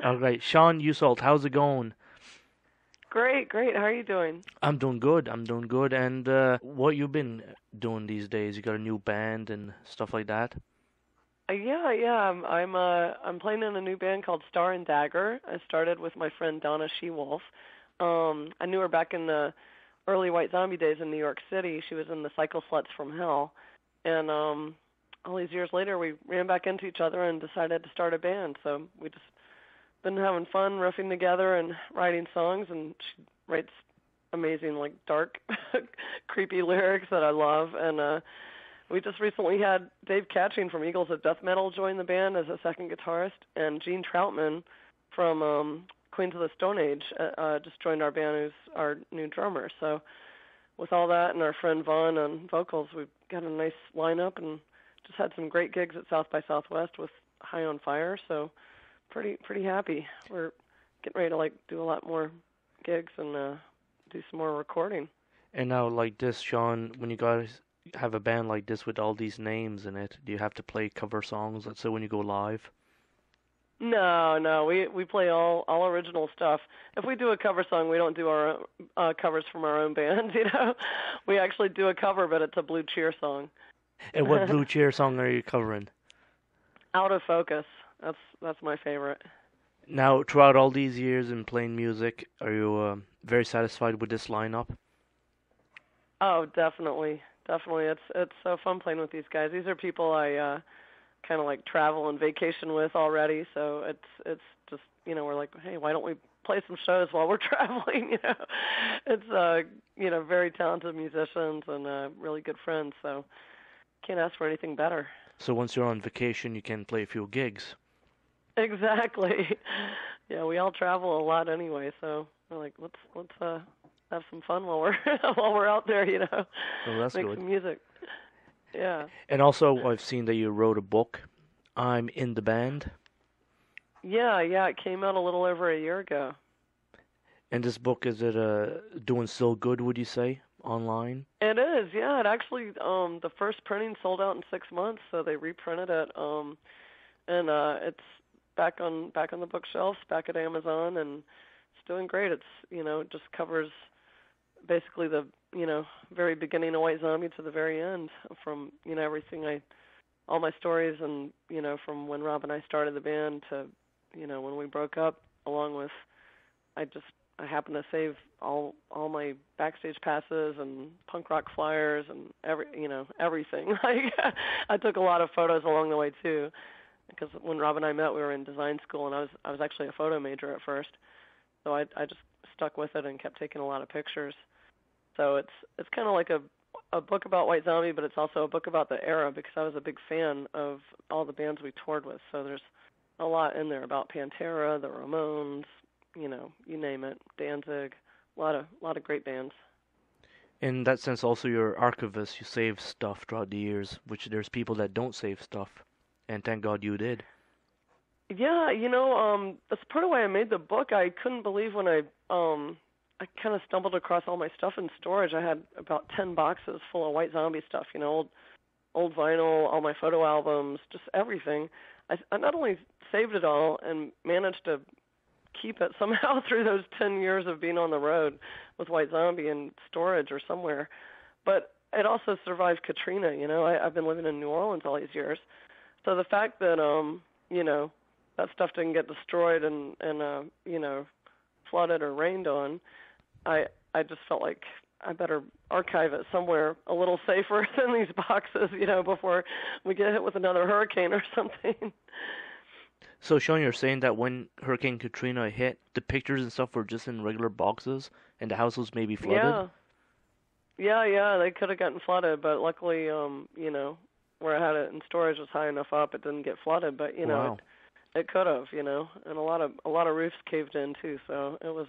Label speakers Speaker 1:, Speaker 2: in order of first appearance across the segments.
Speaker 1: All right, Sean Yseult, how's it going?
Speaker 2: Great, great. How are you doing?
Speaker 1: I'm doing good. I'm doing good. And what you been doing these days? You got a new band and stuff like that?
Speaker 2: Yeah. I'm playing in a new band called Star Dagger. I started with my friend Donna She-Wolf. I knew her back in the early White Zombie days in New York City. She was in the Cycle Sluts from Hell, and all these years later, we ran back into each other and decided to start a band. So we just been having fun riffing together and writing songs, and she writes amazing, like dark, creepy lyrics that I love. And we just recently had Dave Catching from Eagles of Death Metal join the band as a second guitarist, and Gene Troutman from Queens of the Stone Age just joined our band, who's our new drummer. So with all that and our friend Vaughn on vocals, we've got a nice lineup and just had some great gigs at South by Southwest with High on Fire. So pretty happy. We're getting ready to do a lot more gigs and do some more recording.
Speaker 1: And now, like this, Sean, when you guys have a band like this with all these names in it, do you have to play cover songs, let's say when you go live?
Speaker 2: No, we play all original stuff. If we do a cover song, we don't do our covers from our own band. We actually do a cover, but it's a Blue Cheer song.
Speaker 1: And what Blue Cheer song are you covering?
Speaker 2: Out of Focus. That's my favorite.
Speaker 1: Now, throughout all these years in playing music, are you very satisfied with this lineup?
Speaker 2: Oh, definitely. It's so fun playing with these guys. These are people I kind of like travel and vacation with already. So it's just we're like, hey, why don't we play some shows while we're traveling? It's very talented musicians and really good friends. So can't ask for anything better.
Speaker 1: So once you're on vacation, you can play a few gigs.
Speaker 2: Exactly. Yeah, we all travel a lot anyway, so we're like, let's have some fun while we're while we're out there,
Speaker 1: Oh, that's
Speaker 2: make
Speaker 1: good.
Speaker 2: some music. Yeah.
Speaker 1: And also, I've seen that you wrote a book. I'm in the band.
Speaker 2: Yeah, it came out a little over a year ago.
Speaker 1: And this book, is it doing still good, would you say, online?
Speaker 2: It is, yeah. It actually the first printing sold out in 6 months, so they reprinted it. And it's back on the bookshelves, back at Amazon, and it's doing great. It's it just covers basically the very beginning of White Zombie to the very end, from everything all my stories, and from when Rob and I started the band to when we broke up, along with I just I happened to save all my backstage passes and punk rock flyers and everything. Like I took a lot of photos along the way too, because when Rob and I met, we were in design school, and I was actually a photo major at first, so I just stuck with it and kept taking a lot of pictures. So it's kind of like a book about White Zombie, but it's also a book about the era, because I was a big fan of all the bands we toured with. So there's a lot in there about Pantera, the Ramones, you name it, Danzig, a lot of great bands.
Speaker 1: In that sense, also, you're archivist. You save stuff throughout the years, which there's people that don't save stuff. And thank God you did.
Speaker 2: Yeah, that's part of why I made the book. I couldn't believe when I kind of stumbled across all my stuff in storage. I had about 10 boxes full of White Zombie stuff, old vinyl, all my photo albums, just everything. I not only saved it all and managed to keep it somehow through those 10 years of being on the road with White Zombie in storage or somewhere, but it also survived Katrina. I've been living in New Orleans all these years. So the fact that that stuff didn't get destroyed and flooded or rained on, I just felt like I better archive it somewhere a little safer than these boxes, before we get hit with another hurricane or something.
Speaker 1: So, Sean, you're saying that when Hurricane Katrina hit, the pictures and stuff were just in regular boxes, and the house was maybe flooded?
Speaker 2: Yeah. Yeah, they could have gotten flooded, but luckily, where I had it in storage was high enough up, it didn't get flooded, but
Speaker 1: Wow.
Speaker 2: it could have, and a lot of roofs caved in too, so it was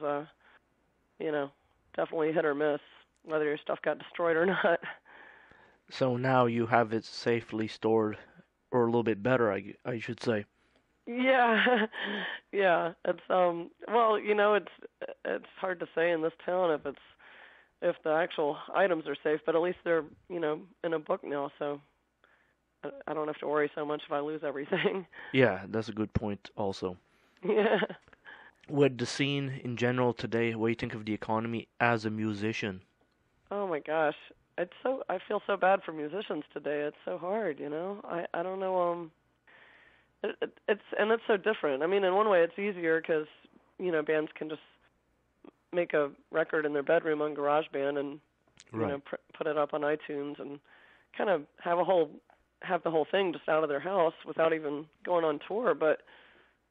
Speaker 2: definitely hit or miss whether your stuff got destroyed or not.
Speaker 1: So now you have it safely stored, or a little bit better, I should say.
Speaker 2: Yeah, yeah. It's well, it's hard to say in this town if the actual items are safe, but at least they're in a book now, so I don't have to worry so much if I lose everything.
Speaker 1: Yeah, that's a good point also.
Speaker 2: Yeah.
Speaker 1: With the scene in general today, what do you think of the economy as a musician?
Speaker 2: Oh my gosh. I feel so bad for musicians today. It's so hard, I don't know it's so different. I mean, in one way it's easier cuz bands can just make a record in their bedroom on GarageBand and
Speaker 1: Right.
Speaker 2: put it up on iTunes and kind of have the whole thing just out of their house without even going on tour. But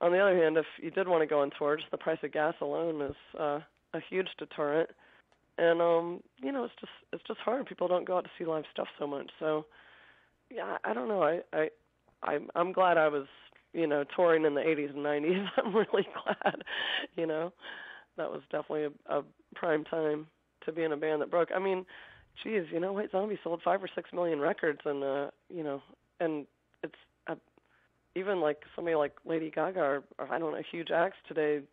Speaker 2: on the other hand, if you did want to go on tour, just the price of gas alone is a huge deterrent. And it's just hard. People don't go out to see live stuff so much. So yeah, I don't know. I'm glad I was touring in the 80s and 90s. I'm really glad. You know, that was definitely a prime time to be in a band that broke. I mean, geez, White Zombie sold 5 or 6 million records, and and it's even like somebody like Lady Gaga or I don't know, huge acts today.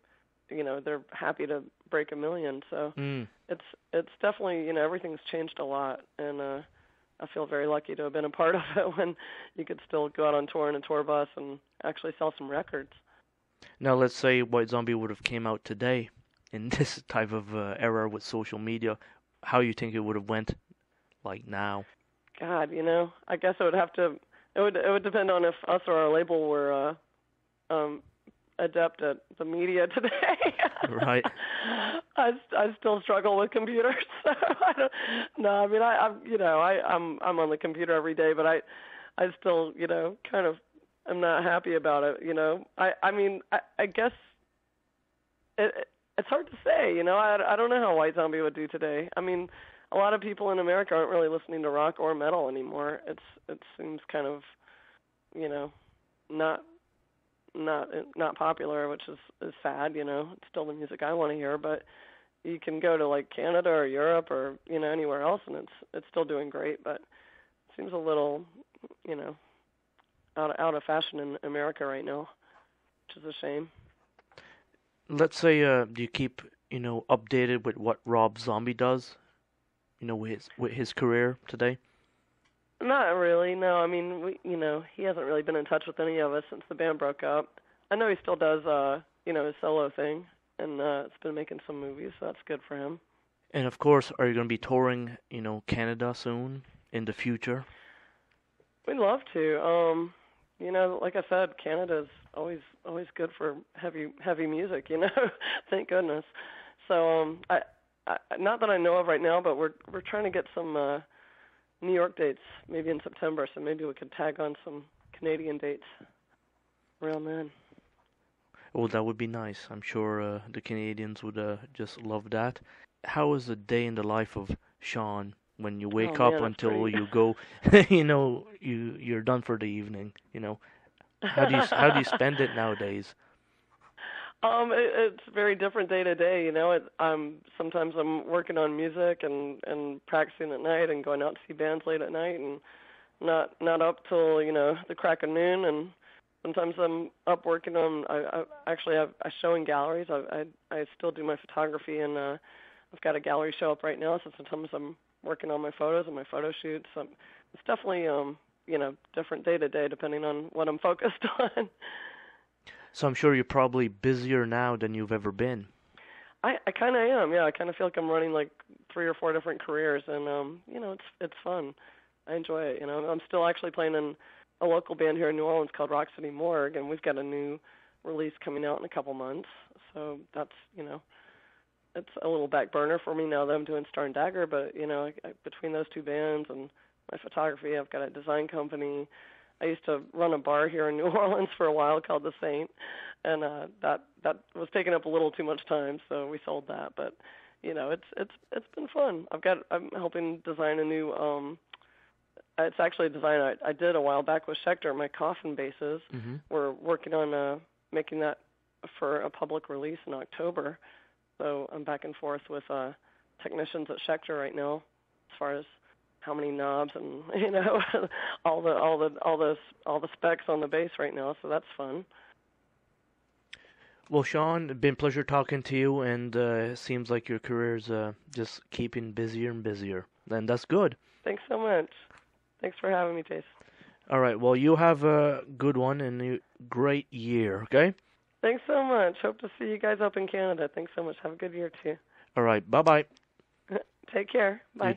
Speaker 2: They're happy to break 1 million. So
Speaker 1: Mm.
Speaker 2: it's definitely everything's changed a lot, and I feel very lucky to have been a part of it when you could still go out on tour in a tour bus and actually sell some records.
Speaker 1: Now, let's say White Zombie would have came out today in this type of era with social media. How you think it would have went like now?
Speaker 2: God, I guess it would have to. It would depend on if us or our label were adept at the media today.
Speaker 1: Right.
Speaker 2: I still struggle with computers. So I don't. No, I mean I'm on the computer every day, but I still kind of I'm not happy about it. I mean I guess it's hard to say. I don't know how White Zombie would do today. I mean, a lot of people in America aren't really listening to rock or metal anymore. It seems kind of, not not popular, which is sad. It's still the music I want to hear, but you can go to like Canada or Europe or anywhere else, and it's still doing great. But it seems a little, out of fashion in America right now, which is a shame.
Speaker 1: Let's say do you keep updated with what Rob Zombie does? With his career today.
Speaker 2: Not really. No, I mean, he hasn't really been in touch with any of us since the band broke up. I know he still does, his solo thing, and it's been making some movies, so that's good for him.
Speaker 1: And of course, are you going to be touring, Canada soon in the future?
Speaker 2: We'd love to. Like I said, Canada's always good for heavy music. Thank goodness. So, I not that I know of right now, but we're trying to get some New York dates maybe in September. So maybe we could tag on some Canadian dates around then.
Speaker 1: Well, that would be nice. I'm sure the Canadians would just love that. How is a day in the life of Sean when you wake
Speaker 2: Oh
Speaker 1: up
Speaker 2: man,
Speaker 1: until
Speaker 2: pretty.
Speaker 1: you go, you're done for the evening? How do you spend it nowadays?
Speaker 2: It's very different day to day. Sometimes I'm working on music and practicing at night and going out to see bands late at night and not up till the crack of noon. And sometimes I'm up working on. I actually have a show in galleries. I still do my photography, and I've got a gallery show up right now. So sometimes I'm working on my photos and my photo shoots. It's definitely different day to day depending on what I'm focused on.
Speaker 1: So I'm sure you're probably busier now than you've ever been.
Speaker 2: I kind of am, yeah. I kind of feel like I'm running like 3 or 4 different careers, and it's fun. I enjoy it. I'm still actually playing in a local band here in New Orleans called Rock City Morgue, and we've got a new release coming out in a couple months. So that's it's a little back burner for me now that I'm doing Star Dagger. But between those two bands and my photography, I've got a design company. I used to run a bar here in New Orleans for a while called the Saint, and that was taking up a little too much time, so we sold that. But it's been fun. I'm helping design a new. It's actually a design I did a while back with Schecter. My coffin bases.
Speaker 1: Hmm.
Speaker 2: We're working on making that for a public release in October. So I'm back and forth with technicians at Schecter right now, as far as how many knobs and all the specs on the bass right now. So that's fun.
Speaker 1: Well, Sean, it's been a pleasure talking to you, and it seems like your career's just keeping busier and busier, and that's good.
Speaker 2: Thanks so much. Thanks for having me, Jason.
Speaker 1: All right, well, you have a good one and a great year, okay?
Speaker 2: Thanks so much. Hope to see you guys up in Canada. Thanks so much. Have a good year too.
Speaker 1: All right. Bye-bye.
Speaker 2: Take care.
Speaker 1: You
Speaker 2: Bye.
Speaker 1: too.